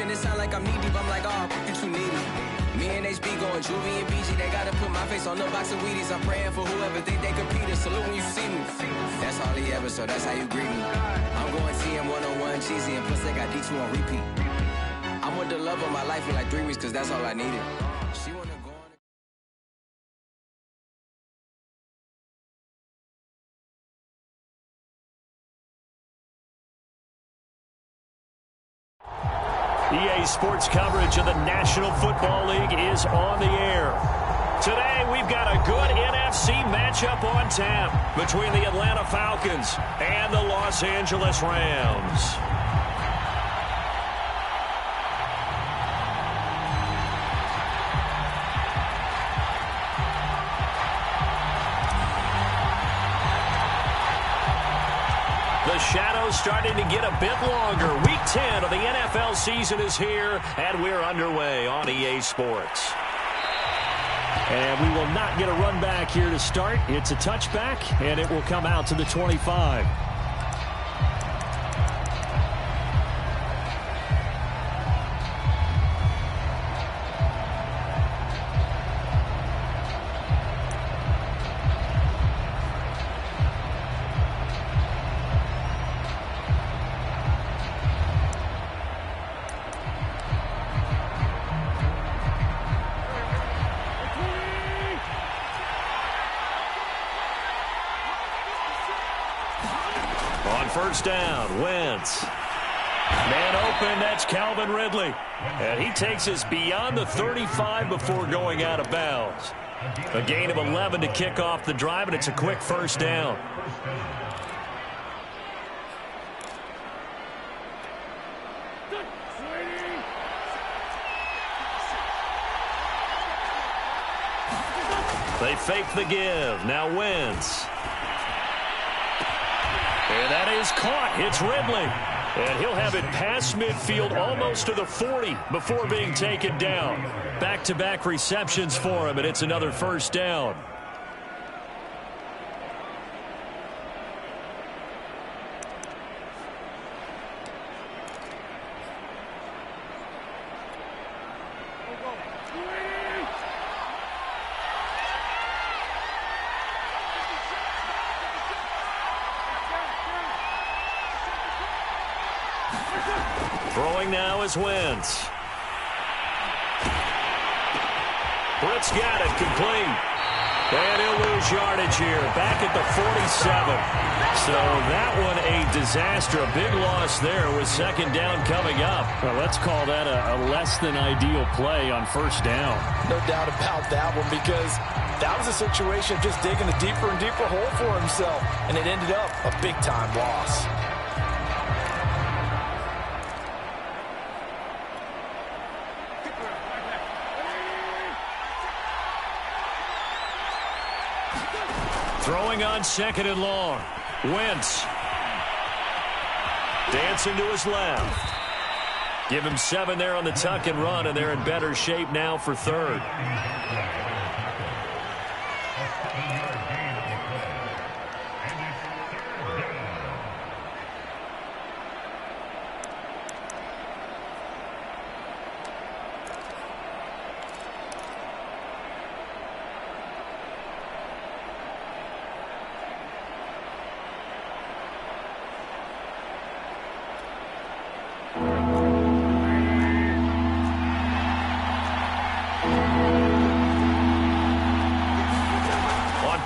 and it sound like I'm knee deep. I'm like, oh, you too needy. Me and HB going Juvie and BG. They gotta put my face on the box of Wheaties. I'm praying for whoever think they compete. Salute when you see me. That's all he ever, so that's how you greet me. I'm going TM 101 cheesy, and plus they got D2 on repeat. I'm with the love of my life in like 3 weeks, cause that's all I needed. She wanna go on. EA Sports coverage of the National Football League is on the air. Today, we've got a good NFC matchup on tap between the Atlanta Falcons and the Los Angeles Rams. The shadow's starting to get a bit longer. Week 10 of the NFL season is here, and we're underway on EA Sports. And we will not get a run back here to start. It's a touchback, and it will come out to the 25. First down, Wentz. Man open, that's Calvin Ridley. And he takes us beyond the 35 before going out of bounds. A gain of 11 to kick off the drive, and it's a quick first down. They fake the give. Now Wentz. And that is caught. It's Ridley. And he'll have it past midfield almost to the 40 before being taken down. Back-to-back receptions for him, and it's another first down. Throwing now is Wentz. Britt's got it, complete. And he'll lose yardage here, back at the 47. So that one a disaster, a big loss there with second down coming up. Well, let's call that a less than ideal play on first down. No doubt about that one, because that was a situation of just digging a deeper and deeper hole for himself, and it ended up a big-time loss. Throwing on second and long. Wentz. Dancing to his left. Give him 7 there on the tuck and run, and they're in better shape now for third.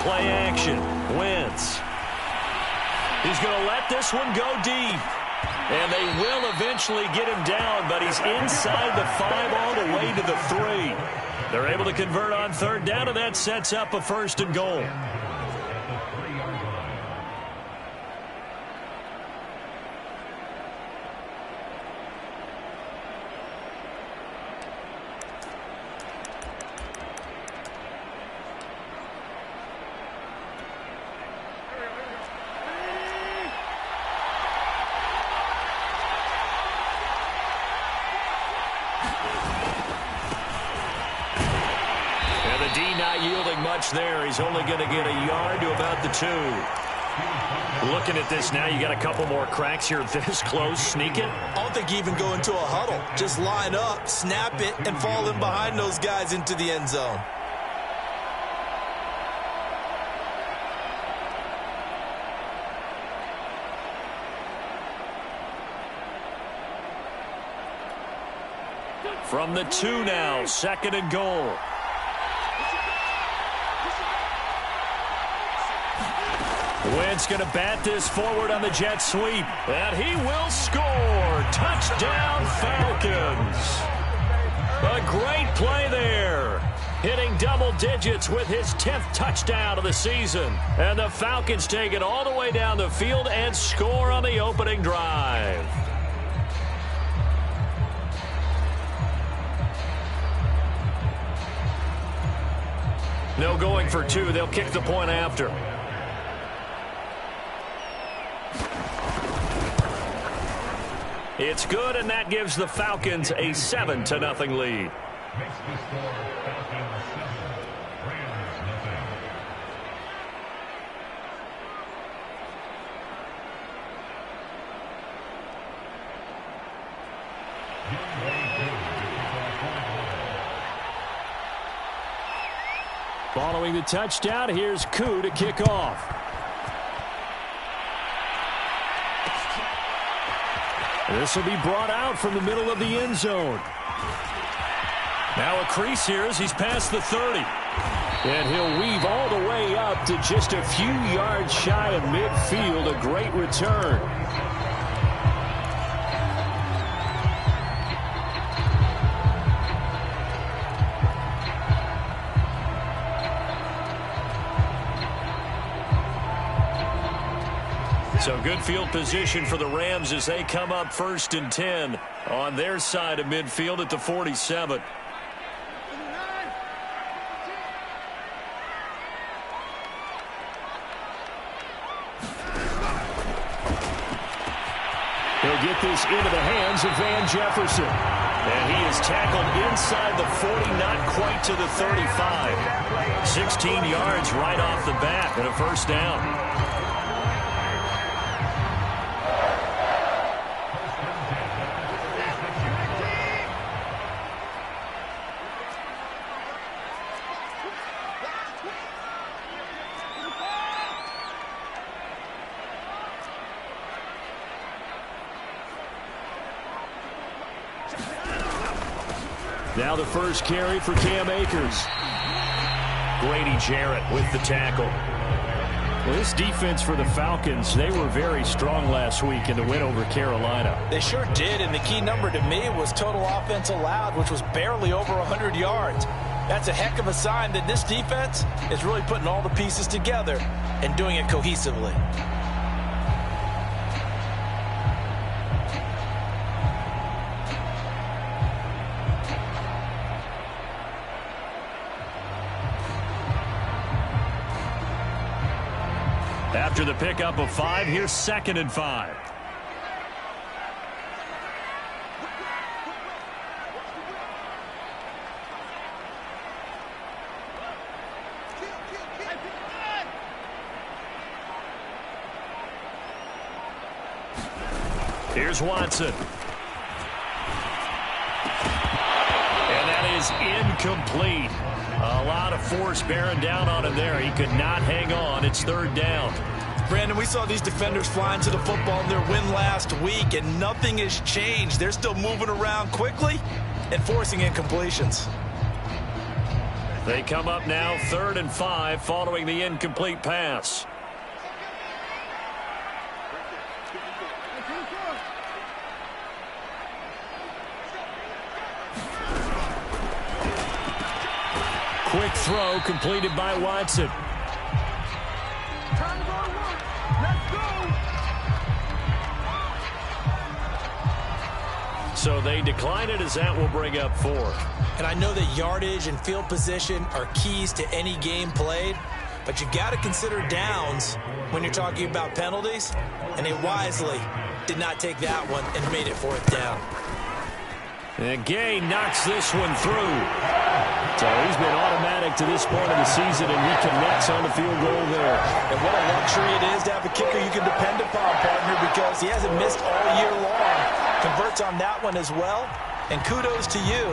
Play action. Wentz. He's going to let this one go deep. And they will eventually get him down, but he's inside the 5 all the way to the 3. They're able to convert on third down, and that sets up a first and goal. D not yielding much there. He's only going to get a yard to about the 2. Looking at this now, you got a couple more cracks here this close. Sneak it. I don't think you even go into a huddle. Just line up, snap it, and fall in behind those guys into the end zone. From the 2 now, 2nd and goal. Wentz going to bat this forward on the jet sweep. And he will score. Touchdown, Falcons. A great play there. Hitting double digits with his 10th touchdown of the season. And the Falcons take it all the way down the field and score on the opening drive. No going for 2. They'll kick the point after. It's good, and that gives the Falcons a 7-0 lead. Following the touchdown, here's Koo to kick off. This will be brought out from the middle of the end zone. Now a crease here as he's past the 30. And he'll weave all the way up to just a few yards shy of midfield. A great return. So good field position for the Rams as they come up 1st and 10 on their side of midfield at the 47. They'll get this into the hands of Van Jefferson. And he is tackled inside the 40, not quite to the 35. 16 yards right off the bat and a 1st down. Now the first carry for Cam Akers. Grady Jarrett with the tackle. Well, this defense for the Falcons, they were very strong last week in the win over Carolina. They sure did, and the key number to me was total offense allowed, which was barely over 100 yards. That's a heck of a sign that this defense is really putting all the pieces together and doing it cohesively. After the pickup of 5, here's 2nd and 5. Here's Watson. And that is incomplete. A lot of force bearing down on him there. He could not hang on. It's 3rd down. Brandon, we saw these defenders flying to the football in their win last week, and nothing has changed. They're still moving around quickly and forcing incompletions. They come up now 3rd and 5 following the incomplete pass. Quick throw completed by Watson. So they decline it as that will bring up 4. And I know that yardage and field position are keys to any game played, but you got to consider downs when you're talking about penalties, and they wisely did not take that one and made it 4th down. And Gay knocks this one through. So he's been automatic to this point of the season, and he connects on the field goal there. And what a luxury it is to have a kicker you can depend upon, partner, because he hasn't missed all year long. Converts on that one as well. And kudos to you.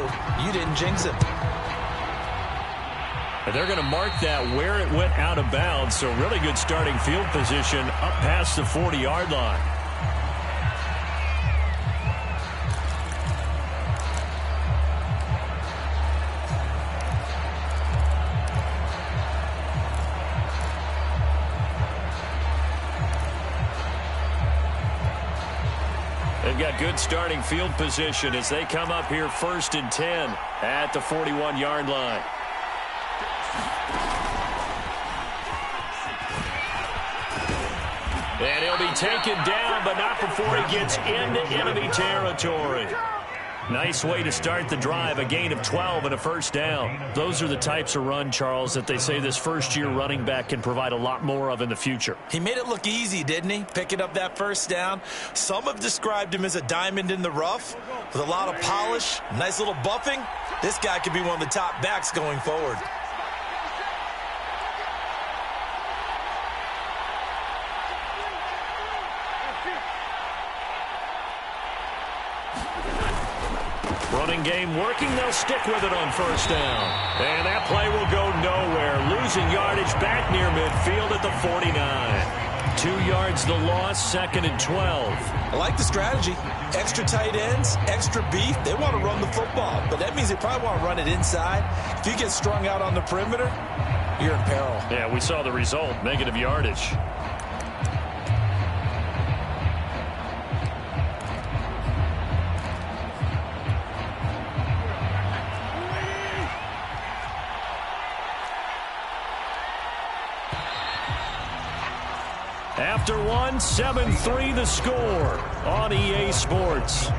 You didn't jinx him. And they're going to mark that where it went out of bounds. So really good starting field position up past the 40-yard line. They've got good starting field position as they come up here 1st and 10 at the 41-yard line. And he'll be taken down, but not before he gets into enemy territory. Nice way to start the drive, a gain of 12 and a first down. Those are the types of run, Charles, that they say this first-year running back can provide a lot more of in the future. He made it look easy, didn't he? Picking up that first down. Some have described him as a diamond in the rough with a lot of polish, nice little buffing. This guy could be one of the top backs going forward. Running game working. They'll stick with it on first down. And that play will go nowhere. Losing yardage back near midfield at the 49. 2 yards the loss, 2nd and 12. I like the strategy. Extra tight ends, extra beef. They want to run the football, but that means they probably want to run it inside. If you get strung out on the perimeter, you're in peril. Yeah, we saw the result, negative yardage. After one, 7-3 the score on EA Sports.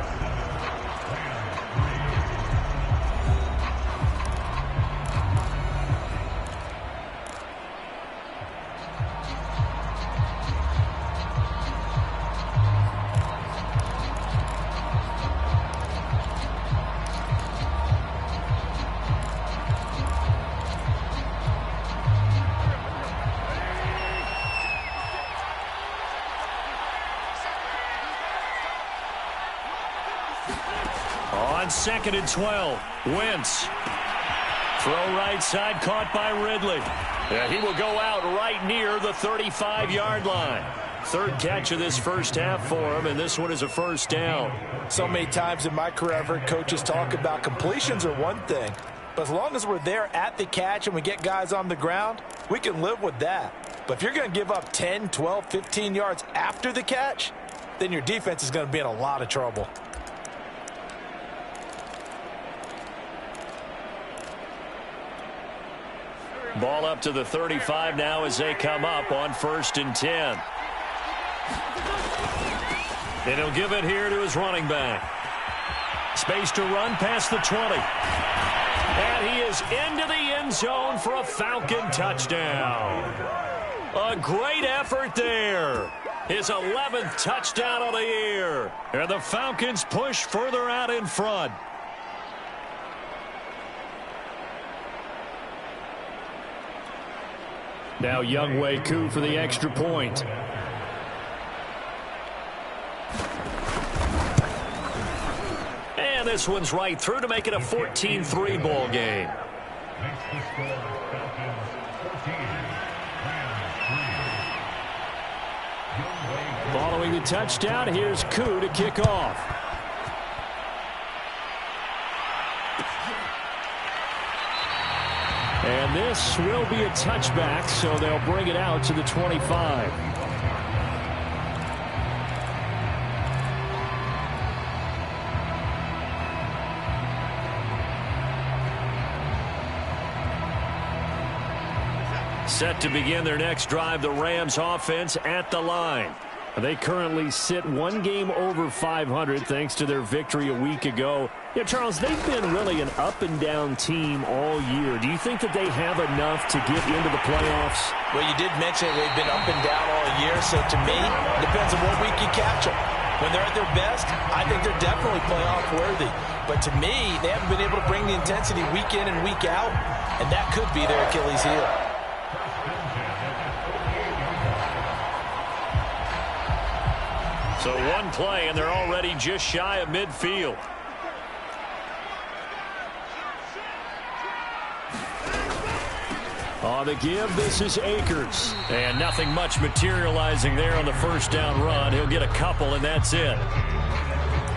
On 2nd and 12, Wentz. Throw right side, caught by Ridley. Yeah, he will go out right near the 35-yard line. 3rd catch of this first half for him, and this one is a first down. So many times in my career, I've heard coaches talk about completions are one thing, but as long as we're there at the catch and we get guys on the ground, we can live with that. But if you're going to give up 10, 12, 15 yards after the catch, then your defense is going to be in a lot of trouble. Ball up to the 35 now as they come up on 1st and 10. And he'll give it here to his running back. Space to run past the 20. And he is into the end zone for a Falcon touchdown. A great effort there. His 11th touchdown of the year. And the Falcons push further out in front. Now Younghoe Koo for the extra point. And this one's right through to make it a 14-3 ball game. Following the touchdown, here's Koo to kick off. And this will be a touchback, so they'll bring it out to the 25. Set to begin their next drive, the Rams offense at the line. They currently sit one game over 500 thanks to their victory a week ago. Yeah, Charles, they've been really an up-and-down team all year. Do you think that they have enough to get into the playoffs? Well, you did mention they've been up and down all year, so to me, it depends on what week you catch them. When they're at their best, I think they're definitely playoff worthy. But to me, they haven't been able to bring the intensity week in and week out, and that could be their Achilles heel. So one play, and they're already just shy of midfield. On the give, this is Akers. And nothing much materializing there on the first down run. He'll get a couple, and that's it.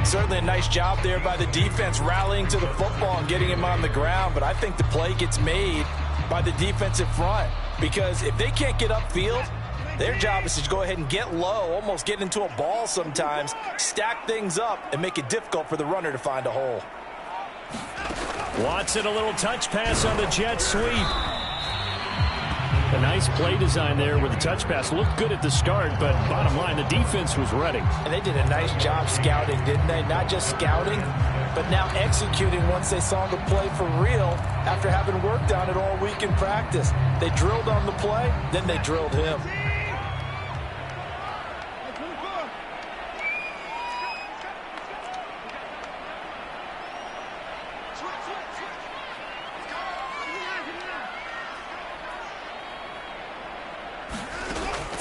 Certainly a nice job there by the defense rallying to the football and getting him on the ground. But I think the play gets made by the defensive front. Because if they can't get upfield, their job is to go ahead and get low, almost get into a ball sometimes, stack things up, and make it difficult for the runner to find a hole. Watson, a little touch pass on the jet sweep. A nice play design there with the touch pass. Looked good at the start, but bottom line, the defense was ready. And they did a nice job scouting, didn't they? Not just scouting, but now executing once they saw the play for real after having worked on it all week in practice. They drilled on the play, then they drilled him.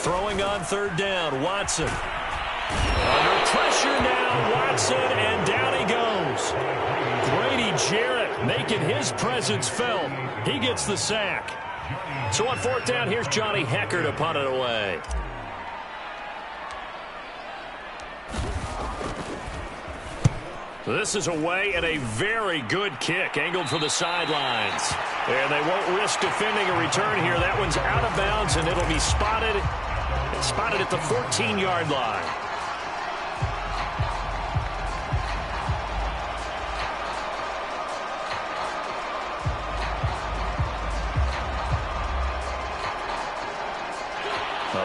Throwing on third down, Watson. Under pressure now, Watson, and down he goes. Grady Jarrett making his presence felt. He gets the sack. So on fourth down, here's Johnny Hecker to punt it away. This is away and a very good kick, angled for the sidelines. And they won't risk defending a return here. That one's out of bounds, and it'll be spotted at the 14-yard line.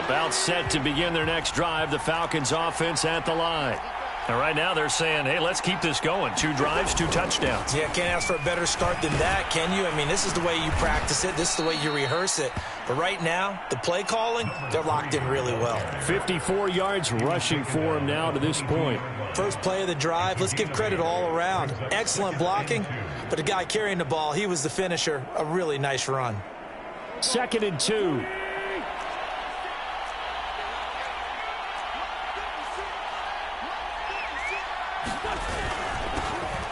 About set to begin their next drive, the Falcons offense at the line. And right now they're saying, hey, let's keep this going. 2 drives, 2 touchdowns. Yeah, can't ask for a better start than that, can you? I mean, this is the way you practice it. This is the way you rehearse it. But right now, the play calling, they're locked in really well. 54 yards rushing for him now to this point. First play of the drive, let's give credit all around. Excellent blocking, but the guy carrying the ball, he was the finisher. A really nice run. 2nd and 2.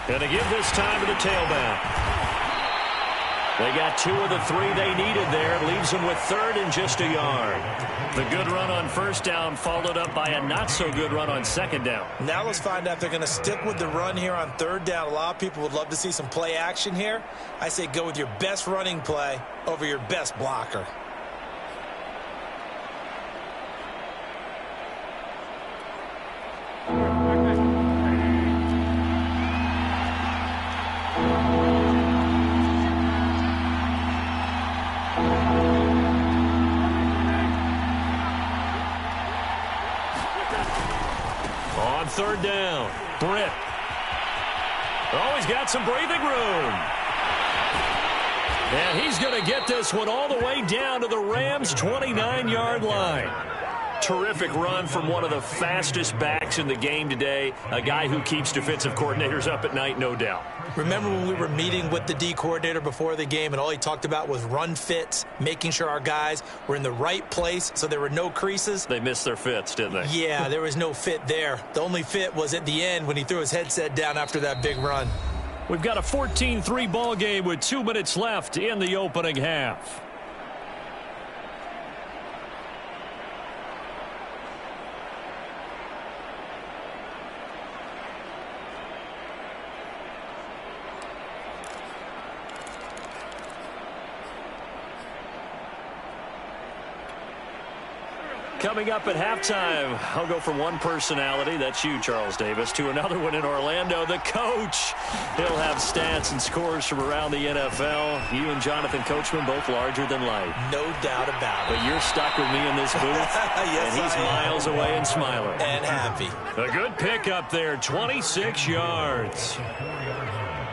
And to give this time to the tailback. They got 2 of the 3 they needed there. It leaves them with 3rd and just a yard. The good run on first down followed up by a not-so-good run on second down. Now let's find out if they're going to stick with the run here on third down. A lot of people would love to see some play action here. I say go with your best running play over your best blocker. Third down, Britt. Oh, he's got some breathing room. And he's going to get this one all the way down to the Rams' 29-yard line. Terrific run from one of the fastest backs in the game today. A guy who keeps defensive coordinators up at night, no doubt. Remember when we were meeting with the D coordinator before the game and all he talked about was run fits, making sure our guys were in the right place so there were no creases? They missed their fits, didn't they? Yeah, there was no fit there. The only fit was at the end when he threw his headset down after that big run. We've got a 14-3 ball game with 2 minutes left in the opening half. Coming up at halftime, I'll go from one personality, that's you, Charles Davis, to another one in Orlando, the coach. He'll have stats and scores from around the NFL. You and Jonathan Coachman, both larger than life. No doubt about it. But you're stuck with me in this booth, yes, and he's miles away and smiling. And happy. A good pickup there, 26 yards.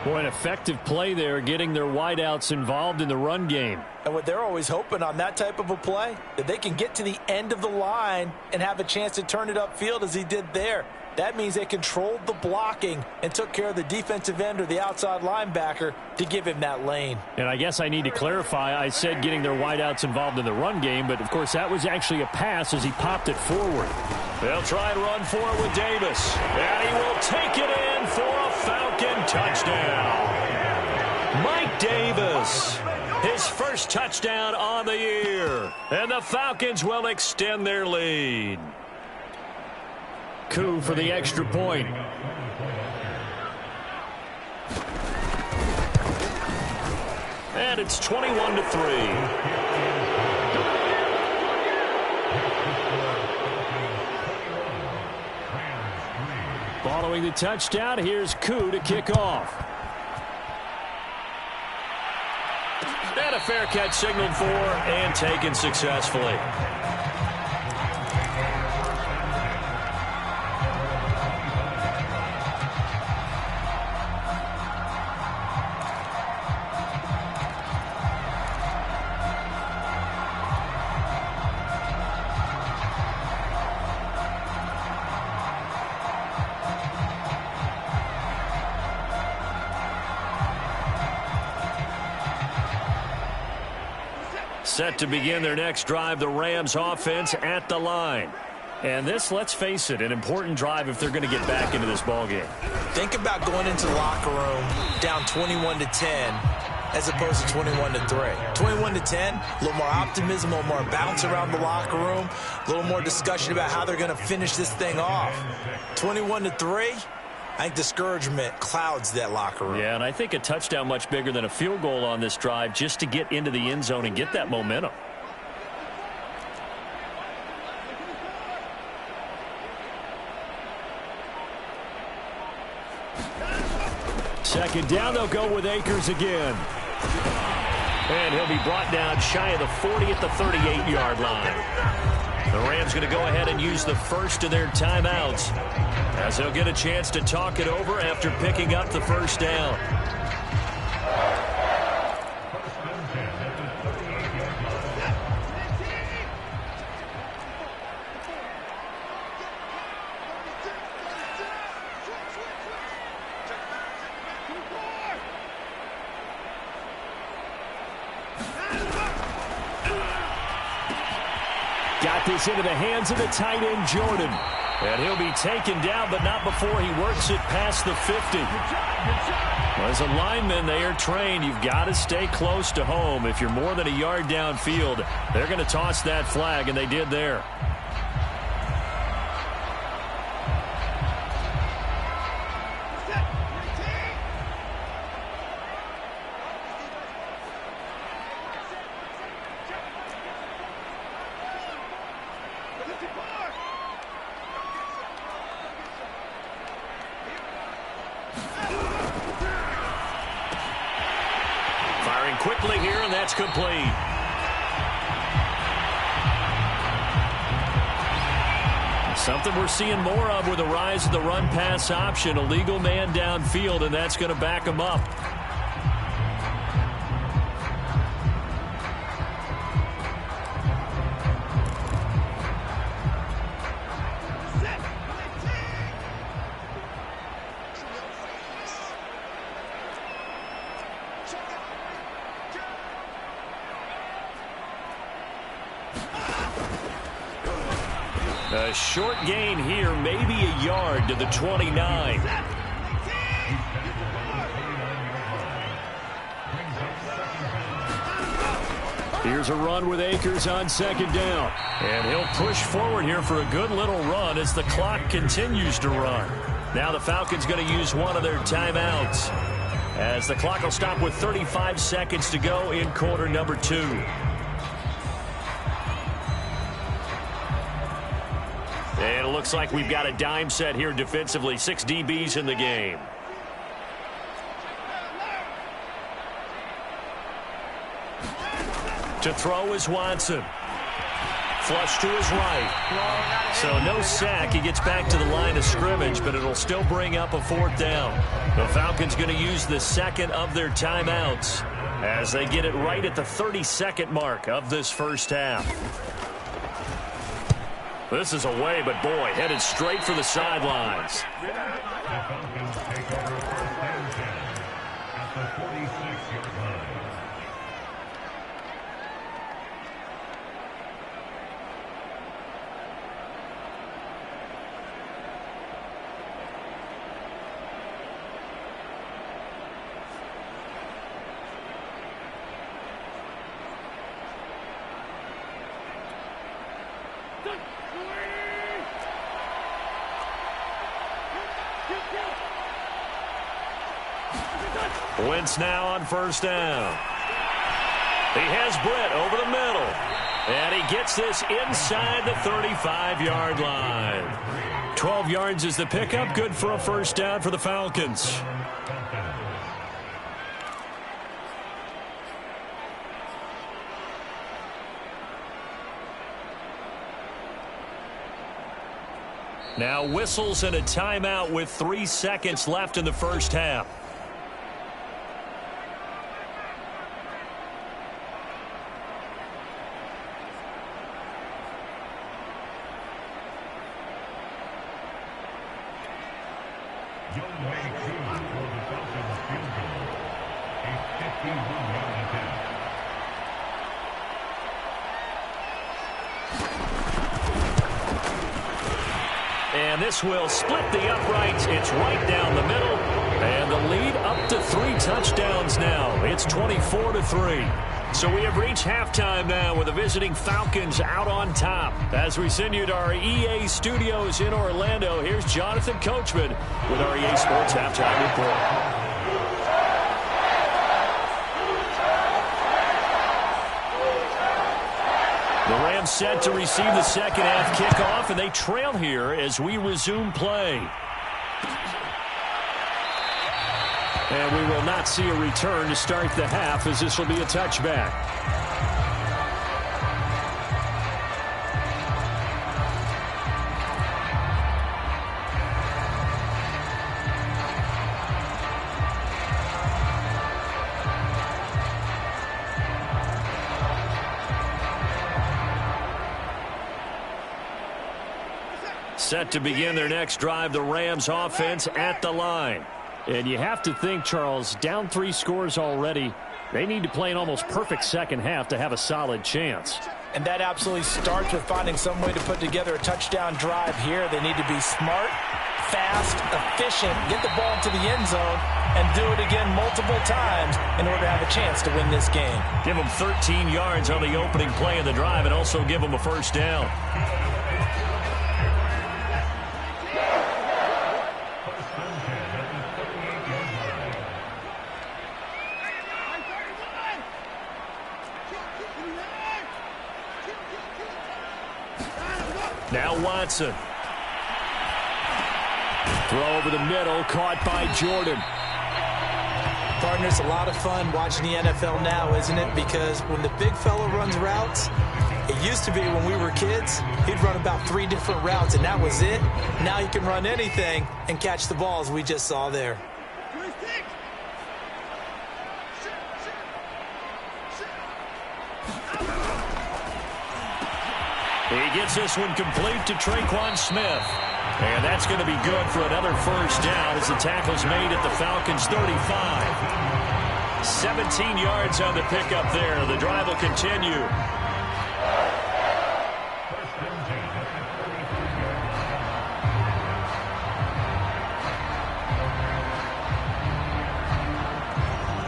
Boy, an effective play there, getting their wideouts involved in the run game. And what they're always hoping on that type of a play, that they can get to the end of the line and have a chance to turn it upfield as he did there. That means they controlled the blocking and took care of the defensive end or the outside linebacker to give him that lane. And I guess I need to clarify, I said getting their wideouts involved in the run game, but of course that was actually a pass as he popped it forward. They'll try and run for it with Davis. And he will take it in for a Falcon touchdown. Mike Davis, his first touchdown on the year. And the Falcons will extend their lead. Coup for the extra point. And it's 21-3. Following the touchdown, here's Coup to kick off. And a fair catch signaled for and taken successfully. Set to begin their next drive, the Rams offense at the line. And this, let's face it, an important drive if they're going to get back into this ballgame. Think about going into the locker room down 21-10 as opposed to 21-3. 21-10, a little more optimism, a little more bounce around the locker room, a little more discussion about how they're going to finish this thing off. 21-3, I think discouragement clouds that locker room. Yeah, and I think a touchdown much bigger than a field goal on this drive just to get into the end zone and get that momentum. Second down, they'll go with Akers again. And he'll be brought down shy of the 40 at the 38-yard line. The Rams going to go ahead and use the first of their timeouts as they'll get a chance to talk it over after picking up the first down. Got this into the hands of the tight end, Jordan. And he'll be taken down, but not before he works it past the 50. Well, as a lineman, they are trained. You've got to stay close to home. If you're more than a yard downfield, they're going to toss that flag, and they did there. Quickly here, and that's complete. Something we're seeing more of with the rise of the run-pass option. A legal man downfield, and that's going to back him up. A short gain here, maybe a yard to the 29. Here's a run with Akers on second down. And he'll push forward here for a good little run as the clock continues to run. Now the Falcons going to use one of their timeouts as the clock will stop with 35 seconds to go in quarter number 2. And it looks like we've got a dime set here defensively. 6 DBs in the game. To throw is Watson. Flush to his right. So no sack. He gets back to the line of scrimmage, but it'll still bring up a 4th down. The Falcons going to use the second of their timeouts as they get it right at the 30-second mark of this first half. This is away, but boy, headed straight for the sidelines. Wentz now on first down. He has Britt over the middle. And he gets this inside the 35-yard line. 12 yards is the pickup. Good for a first down for the Falcons. Now whistles and a timeout with 3 seconds left in the first half. And this will split the uprights. It's right down the middle. And the lead up to 3 touchdowns now. It's 24-3. So we have reached halftime now with the visiting Falcons out on top. As we send you to our EA studios in Orlando, here's Jonathan Coachman with our EA Sports Halftime Report. The Rams set to receive the second half kickoff, and they trail here as we resume play. And we will not see a return to start the half, as this will be a touchback. Set to begin their next drive, the Rams offense at the line. And you have to think, Charles, down 3 scores already. They need to play an almost perfect second half to have a solid chance. And that absolutely starts with finding some way to put together a touchdown drive here. They need to be smart, fast, efficient, get the ball into the end zone, and do it again multiple times in order to have a chance to win this game. Give them 13 yards on the opening play of the drive and also give them a first down. Now Watson. Throw over the middle, caught by Jordan. Partners, a lot of fun watching the NFL now, isn't it? Because when the big fella runs routes, it used to be when we were kids, he'd run about 3 different routes, and that was it. Now he can run anything and catch the balls we just saw there. He gets this one complete to Traquan Smith. And that's going to be good for another first down as the tackle's made at the Falcons' 35. 17 yards on the pickup there. The drive will continue.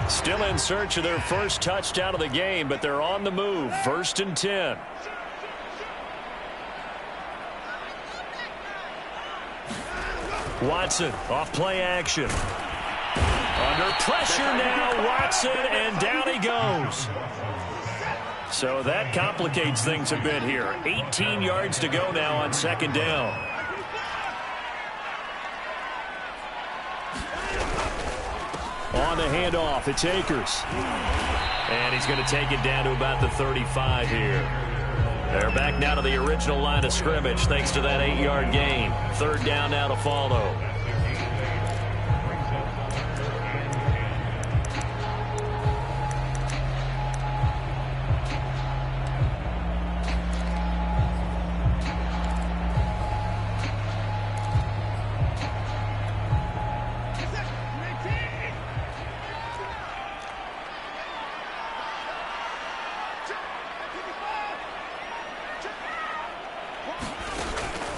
Still in search of their first touchdown of the game, but they're on the move. 1st and 10. Watson off play action. Under pressure now, Watson, and down he goes. So that complicates things a bit here. 18 yards to go now on 2nd down. On the handoff, it's Akers. And he's going to take it down to about the 35 here. They're back now to the original line of scrimmage thanks to that 8-yard gain. 3rd down now to follow.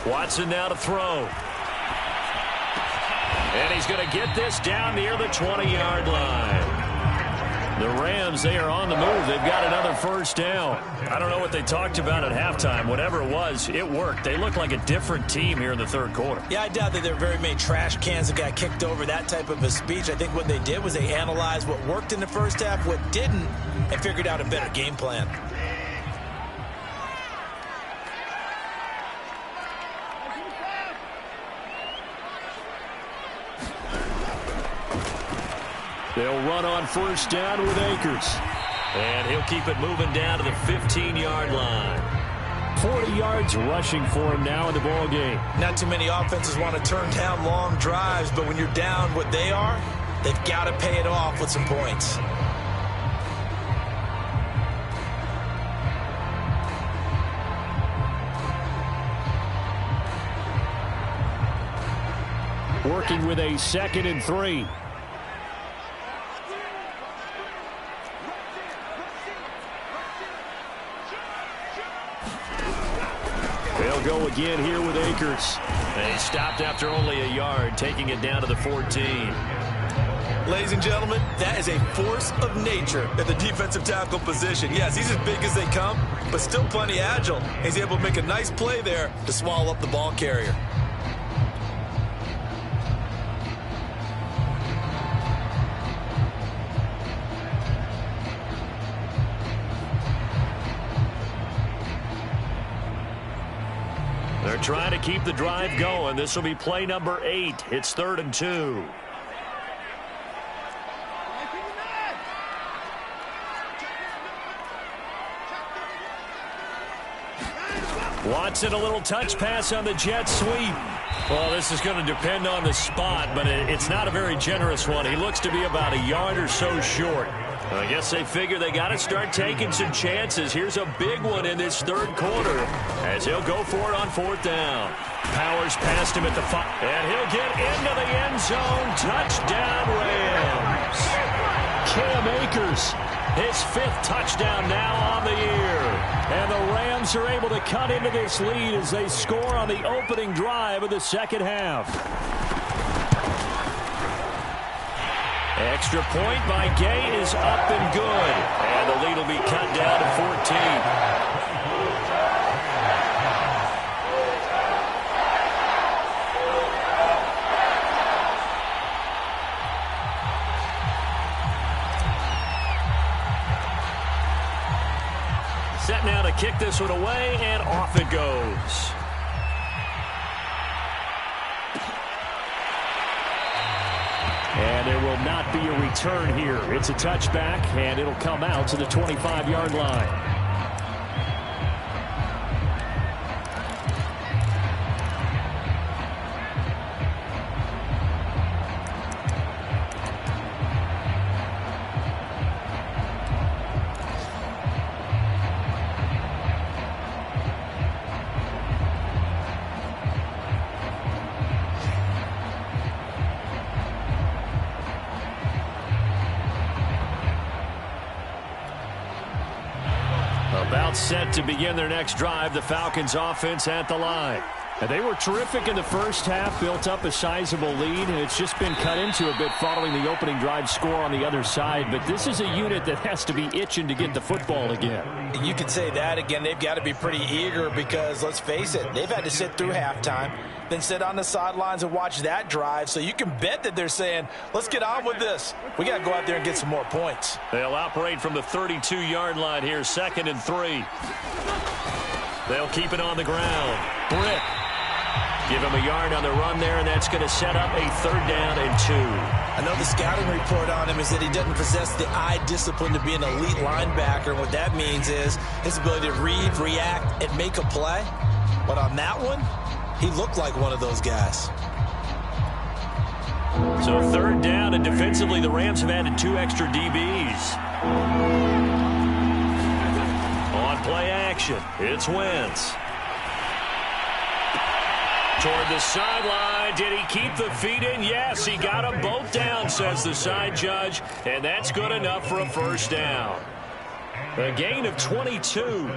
Watson now to throw. And he's going to get this down near the 20-yard line. The Rams, they are on the move. They've got another first down. I don't know what they talked about at halftime. Whatever it was, it worked. They look like a different team here in the third quarter. Yeah, I doubt that there are very many trash cans that got kicked over, that type of a speech. I think what they did was they analyzed what worked in the first half, what didn't, and figured out a better game plan. They'll run on first down with Akers. And he'll keep it moving down to the 15-yard line. 40 yards rushing for him now in the ball game. Not too many offenses want to turn down long drives, but when you're down what they are, they've got to pay it off with some points. Working with a 2nd and 3. They'll go again here with Akers. They stopped after only a yard, taking it down to the 14. Ladies and gentlemen, that is a force of nature at the defensive tackle position. Yes, he's as big as they come, but still plenty agile. He's able to make a nice play there to swallow up the ball carrier. They're trying to keep the drive going. This will be play number 8. It's 3rd and 2. Watson, a little touch pass on the jet sweep. Well, this is going to depend on the spot, but it's not a very generous one. He looks to be about a yard or so short. I guess they figure they got to start taking some chances. Here's a big one in this third quarter as he'll go for it on 4th down. Powers past him at the 5, and he'll get into the end zone. Touchdown, Rams. Cam Akers, his 5th touchdown now on the year. And the Rams are able to cut into this lead as they score on the opening drive of the second half. Extra point by Gay is up and good. And the lead will be cut down to 14. Set now to kick this one away, and off it goes. And there will not be a return here. It's a touchback, and it'll come out to the 25-yard line. About set to begin their next drive, the Falcons offense at the line. And they were terrific in the first half, built up a sizable lead, and it's just been cut into a bit following the opening drive score on the other side. But this is a unit that has to be itching to get the football again. You could say that again. They've got to be pretty eager because, let's face it, they've had to sit through halftime, then sit on the sidelines and watch that drive. So you can bet that they're saying, let's get on with this. We got to go out there and get some more points. They'll operate from the 32-yard line here, 2nd and 3. They'll keep it on the ground. Britt. Give him a yard on the run there, and that's going to set up a 3rd down and 2. I know the scouting report on him is that he doesn't possess the eye discipline to be an elite linebacker. And what that means is his ability to read, react, and make a play. But on that one, he looked like one of those guys. So 3rd down, and defensively the Rams have added 2 extra DBs. On play action, it's Wentz. Toward the sideline. Did he keep the feet in? Yes, he got them both down, says the side judge, and that's good enough for a 1st down. A gain of 22.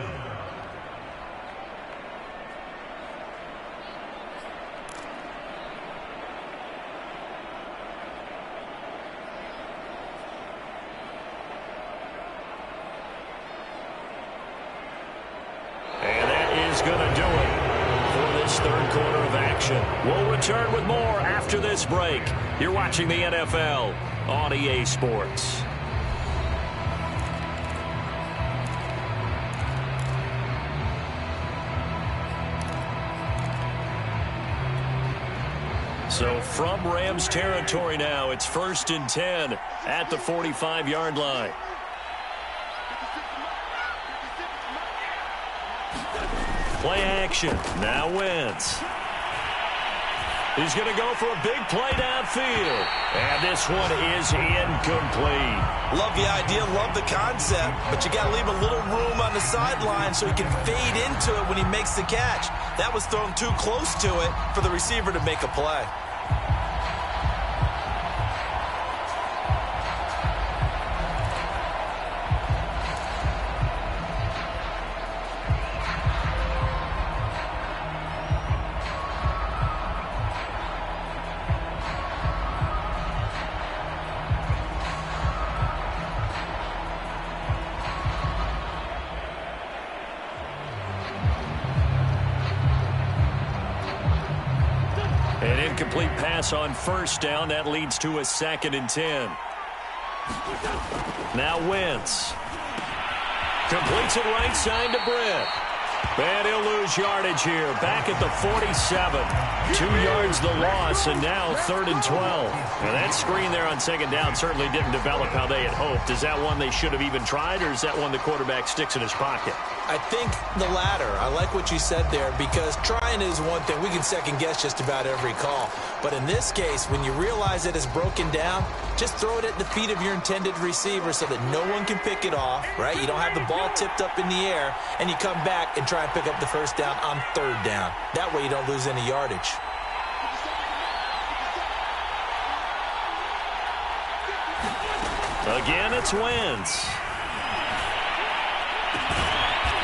action. We'll return with more after this break. You're watching the NFL on EA Sports. So from Rams territory now, it's 1st and 10 at the 45-yard line. Play action. Now Wentz. He's going to go for a big play downfield. And this one is incomplete. Love the idea, love the concept, but you got to leave a little room on the sideline so he can fade into it when he makes the catch. That was thrown too close to it for the receiver to make a play. An incomplete pass on 1st down. That leads to a 2nd and 10. Now Wentz. Completes it right side to Britt. And he'll lose yardage here. Back at the 47. 2 yards the loss, and now 3rd and 12. And that screen there on 2nd down certainly didn't develop how they had hoped. Is that one they should have even tried, or is that one the quarterback sticks in his pocket? I think the latter. I like what you said there, because trying is one thing. We can second guess just about every call. But in this case, when you realize it is broken down, just throw it at the feet of your intended receiver so that no one can pick it off, right? You don't have the ball tipped up in the air, and you come back and try and pick up the 1st down on 3rd down. That way you don't lose any yardage. Again, it's Wentz.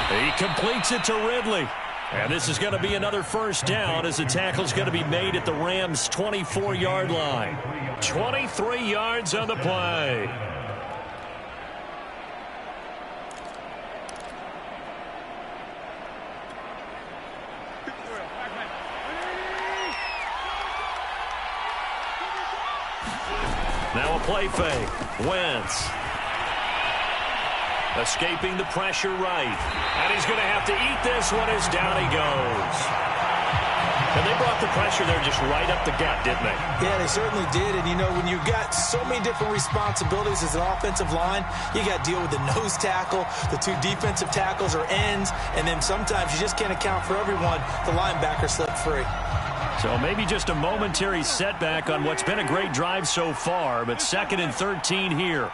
He completes it to Ridley. And this is going to be another 1st down as the tackle's going to be made at the Rams' 24-yard line. 23 yards on the play. Now a play fake. Wentz. Escaping the pressure right. And he's going to have to eat this one as down he goes. And they brought the pressure there just right up the gut, didn't they? Yeah, they certainly did. And, you know, when you've got so many different responsibilities as an offensive line, you got to deal with the nose tackle, the 2 defensive tackles or ends, and then sometimes you just can't account for everyone. The linebacker slipped free. So maybe just a momentary setback on what's been a great drive so far, but 2nd and 13 here.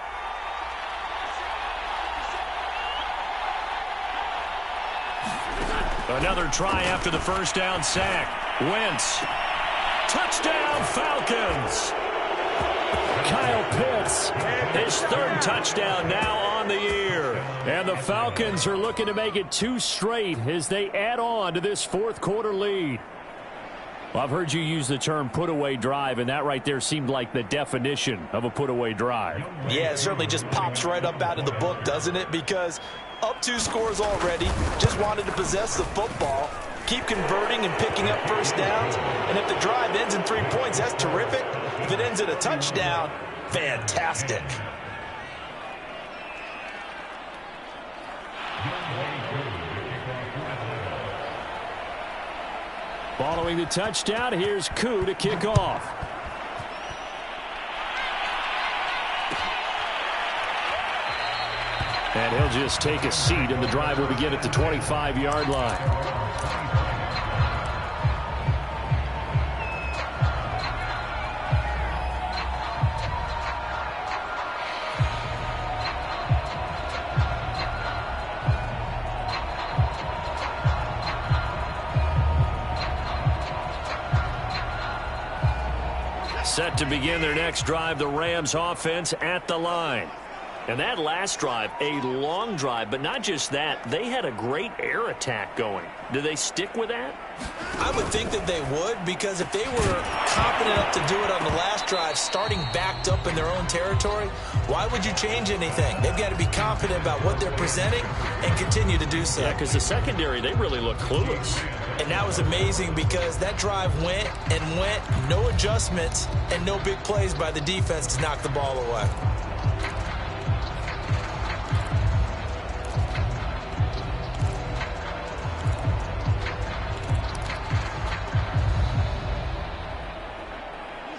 Another try after the 1st down sack. Wentz. Touchdown, Falcons. Kyle Pitts, his 3rd touchdown now on the year. And the Falcons are looking to make it 2 straight as they add on to this 4th quarter lead. Well, I've heard you use the term put-away drive, and that right there seemed like the definition of a put-away drive. Yeah, it certainly just pops right up out of the book, doesn't it? Because up 2 scores already, just wanted to possess the football, keep converting and picking up 1st downs, and if the drive ends in 3 points, that's terrific. If it ends in a touchdown, fantastic. Following the touchdown, here's Koo to kick off. And he'll just take a seat, and the drive will begin at the 25-yard line. Set to begin their next drive, the Rams offense at the line. And that last drive, a long drive, but not just that, they had a great air attack going. Do they stick with that? I would think that they would, because if they were confident enough to do it on the last drive, starting backed up in their own territory, why would you change anything? They've got to be confident about what they're presenting and continue to do so. Yeah, because the secondary, they really look clueless. And that was amazing because that drive went and went, no adjustments and no big plays by the defense to knock the ball away.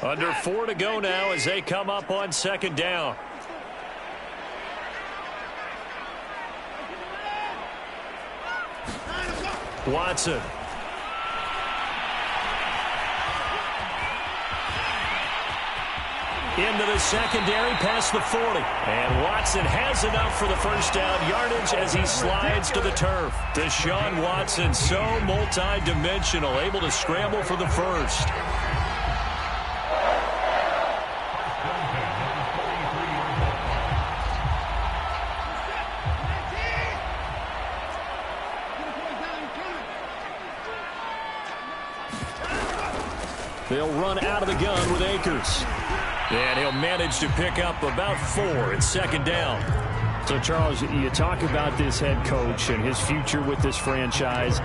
Under 4 to go now as they come up on second down. Watson. Into the secondary past the 40. And Watson has enough for the first down yardage as he slides to the turf. Deshaun Watson, so multi-dimensional, able to scramble for the first. They'll run out of the gun with Akers. And he'll manage to pick up about 4 at second down. So, Charles, you talk about this head coach and his future with this franchise.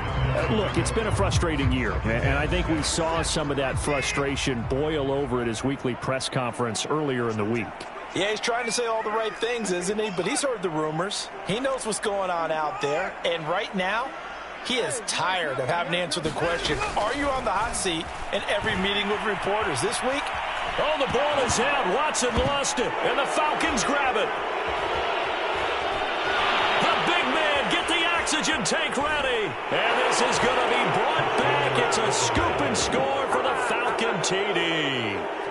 Look, it's been a frustrating year, and I think we saw some of that frustration boil over at his weekly press conference earlier in the week. Yeah, he's trying to say all the right things, isn't he? But he's heard the rumors. He knows what's going on out there. And right now, he is tired of having to answer the question, are you on the hot seat in every meeting with reporters this week? Oh, the ball is out. Watson lost it, and the Falcons grab it. The big man, get the oxygen tank ready. And this is going to be brought back. It's a scoop and score for the Falcon TD.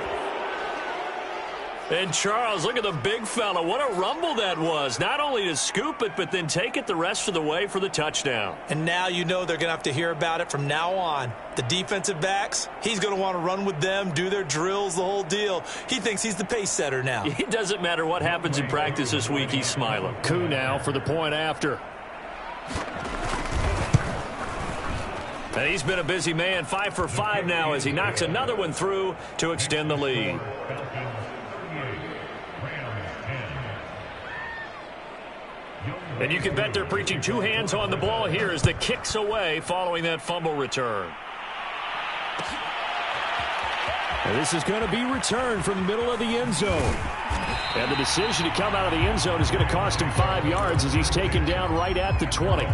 And Charles, look at the big fella. What a rumble that was. Not only to scoop it, but then take it the rest of the way for the touchdown. And now you know they're going to have to hear about it from now on. The defensive backs, he's going to want to run with them, do their drills, the whole deal. He thinks he's the pace setter now. It doesn't matter what happens in practice this week. He's smiling. Coup now for the point after. And he's been a busy man. 5 for 5 now as he knocks another one through to extend the lead. And you can bet they're preaching 2 hands on the ball here as the kick's away following that fumble return. And this is going to be returned from the middle of the end zone. And the decision to come out of the end zone is going to cost him 5 yards as he's taken down right at the 20.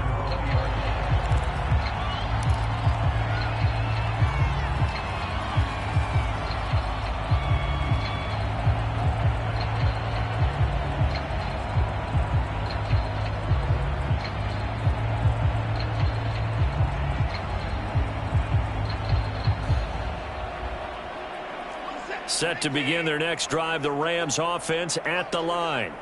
Set to begin their next drive, the Rams offense at the line.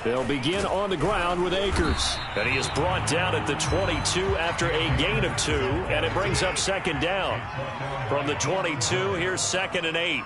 They'll begin on the ground with Akers. And he is brought down at the 22 after a gain of 2, and it brings up second down. From the 22, here's 2nd and 8.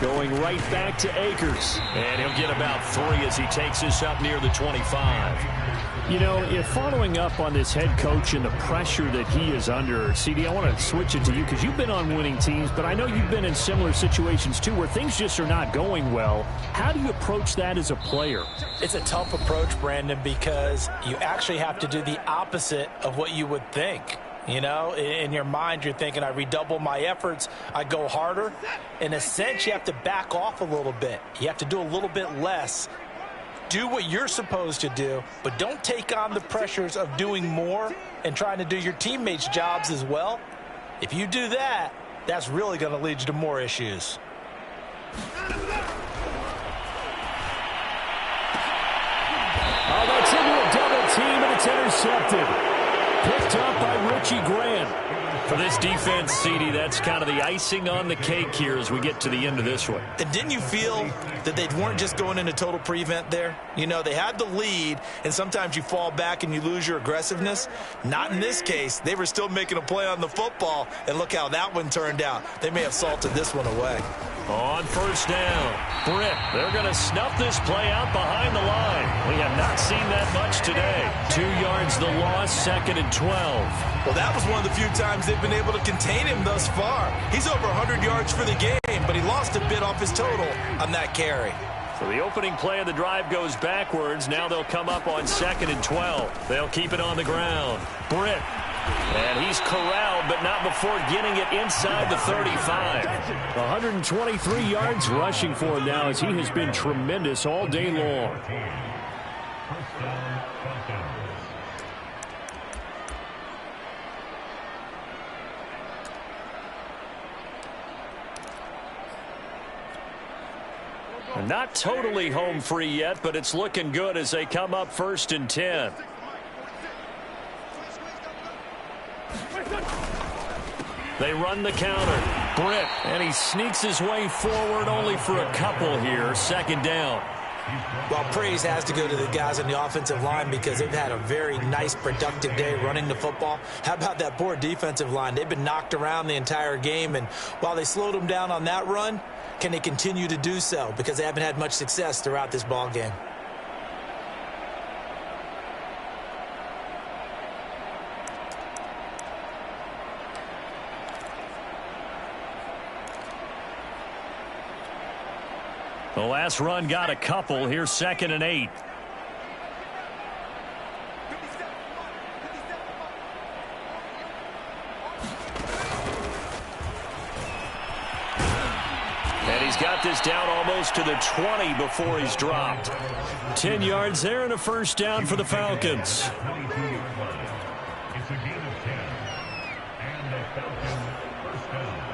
Going right back to Akers. And he'll get about 3 as he takes this up near the 25. You know, if following up on this head coach and the pressure that he is under, CD, I want to switch it to you because you've been on winning teams, but I know you've been in similar situations too where things just are not going well. How do you approach that as a player? It's a tough approach, Brandon, because you actually have to do the opposite of what you would think. You know, in your mind, you're thinking, I redouble my efforts, I go harder. In a sense, you have to back off a little bit. You have to do a little bit less. Do what you're supposed to do, but don't take on the pressures of doing more and trying to do your teammates' jobs as well. If you do that, that's really going to lead you to more issues. Oh, that's into a double team, and it's intercepted. Picked up by Richie Grant. For this defense, CD, that's kind of the icing on the cake here as we get to the end of this one. And didn't you feel that they weren't just going into total prevent there? You know, they had the lead, and sometimes you fall back and you lose your aggressiveness. Not in this case. They were still making a play on the football, and look how that one turned out. They may have salted this one away. On first down, Britt, they're going to snuff this play out behind the line. We have not seen that much today. 2 yards the loss, 2nd and 12. Well, that was one of the few times they've been able to contain him thus far. He's over 100 yards for the game. but he lost a bit off his total on that carry. So the opening play of the drive goes backwards. Now they'll come up on 2nd and 12. They'll keep it on the ground. Britt. And he's corralled, but not before getting it inside the 35. 123 yards rushing for him now as he has been tremendous all day long. Not totally home free yet, but it's looking good as they come up 1st and 10. They run the counter. Britt, and he sneaks his way forward only for a couple here. 2nd down. Well, praise has to go to the guys on the offensive line because they've had a very nice, productive day running the football. How about that poor defensive line? They've been knocked around the entire game, and while they slowed them down on that run, can they continue to do so? Because they haven't had much success throughout this ball game. The last run got a couple. Here's 2nd and 8. And he's got this down almost to the 20 before he's dropped. 10 yards there and a 1st down for the Falcons. It's a gain of 10. And the Falcons 1st down.